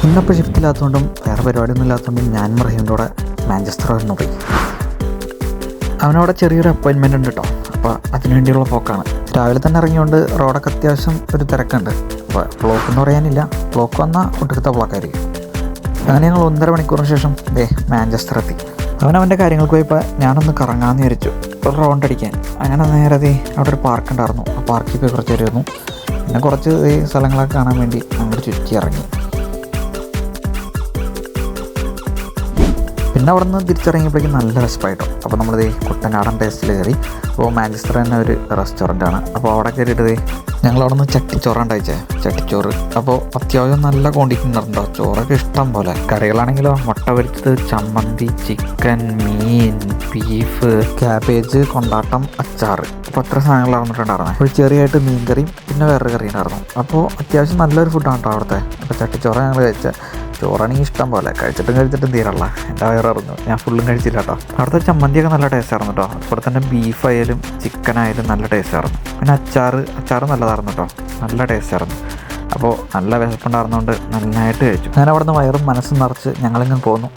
ഇന്നപ്പോൾ ഷിഫ്റ്റില്ലാത്തതുകൊണ്ടും വേറെ പരിപാടിയൊന്നും ഇല്ലാത്തതുകൊണ്ടും ഞാനും റഹീമിൻ്റെ കൂടെ മാഞ്ചസ്റ്റർ വന്നു പോയി. അവനവിടെ ചെറിയൊരു അപ്പോയിൻമെൻ്റ് ഉണ്ട് കേട്ടോ. അപ്പോൾ അതിനു വേണ്ടിയുള്ള പോക്കാണ്. രാവിലെ തന്നെ ഇറങ്ങിയോണ്ട് റോഡൊക്കെ അത്യാവശ്യം ഒരു തിരക്കുണ്ട്. അപ്പോൾ ബ്ലോക്ക് എന്ന് പറയാനില്ല, ബ്ലോക്ക് വന്നാൽ ഒട്ടുക്കത്തെ ബ്ലോക്കായിരിക്കും. അങ്ങനെ ഞങ്ങൾ 1.5 മണിക്കൂറിന് ശേഷം മാഞ്ചസ്റ്റർ എത്തി. അവൻ്റെ കാര്യങ്ങൾക്ക് പോയപ്പോൾ ഞാനൊന്ന് കറങ്ങാമെന്ന് വിചാരിച്ചു, ഒരു റൗണ്ട് അടിക്കാൻ. അങ്ങനെ നേരെ അവിടെ ഒരു പാർക്ക് ഉണ്ടായിരുന്നു. ആ പാർക്കിൽ പോയി കുറച്ച് വരുന്നു. പിന്നെ കുറച്ച് സ്ഥലങ്ങളൊക്കെ കാണാൻ വേണ്ടി അങ്ങോട്ട് ചുറ്റി ഇറങ്ങി. പിന്നെ അവിടെ നിന്ന് തിരിച്ചിറങ്ങിയപ്പോഴേക്കും നല്ല രസമായിട്ടോ. അപ്പോൾ നമ്മളിത് കുട്ടനാടൻ ടേസ്റ്റിൽ കയറി. അപ്പോൾ മാഞ്ചസ്റ്റർ തന്നെ ഒരു റെസ്റ്റോറൻറ്റാണ്. അപ്പോൾ അവിടെ കയറിയിട്ട് ഞങ്ങളവിടെ നിന്ന് ചട്ടിച്ചോറാണ് കഴിച്ചേ, ചട്ടിച്ചോറ്. അപ്പോൾ അത്യാവശ്യം നല്ല ക്വാണ്ടിറ്റി ഉണ്ടായിരുന്നുണ്ടോ, ചോറൊക്കെ ഇഷ്ടം പോലെ. കറികളാണെങ്കിലോ മുട്ട പൊരിച്ചത്, ചമ്മന്തി, ചിക്കൻ, മീൻ, ബീഫ്, ക്യാബേജ്, കൊണ്ടാട്ടം, അച്ചാർ. അപ്പോൾ അത്ര സാധനങ്ങൾ നടന്നിട്ടുണ്ടായിരുന്നത്. ഒരു ചെറിയായിട്ട് മീൻ കറിയും പിന്നെ വേറൊരു കറി ഉണ്ടായിരുന്നു. അപ്പോൾ അത്യാവശ്യം നല്ലൊരു ഫുഡാണ് കേട്ടോ അവിടുത്തെ. അപ്പോൾ ചട്ടിച്ചോറ് ഞങ്ങൾ കഴിച്ചത്. ചോറാണെങ്കിൽ ഇഷ്ടം പോലെ, കഴിച്ചിട്ടും തീരല്ല. എൻ്റെ വയറിറങ്ങും, ഞാൻ ഫുള്ളും കഴിച്ചില്ല കേട്ടോ. അവിടുത്തെ ചമ്മന്തിയൊക്കെ നല്ല ടേസ്റ്റായിരുന്നു കേട്ടോ. അതുപോലെ തന്നെ ബീഫായാലും ചിക്കനായാലും നല്ല ടേസ്റ്റായിരുന്നു. പിന്നെ അച്ചാർ നല്ലതായിരുന്നു കേട്ടോ, നല്ല ടേസ്റ്റായിരുന്നു. അപ്പോൾ നല്ല വിശപ്പുണ്ടായിരുന്നതുകൊണ്ട് നന്നായിട്ട് കഴിച്ചു. ഞാൻ അവിടെ നിന്ന് വയറും മനസ്സും നിറച്ച് ഞങ്ങളിങ്ങനെ പോന്നു.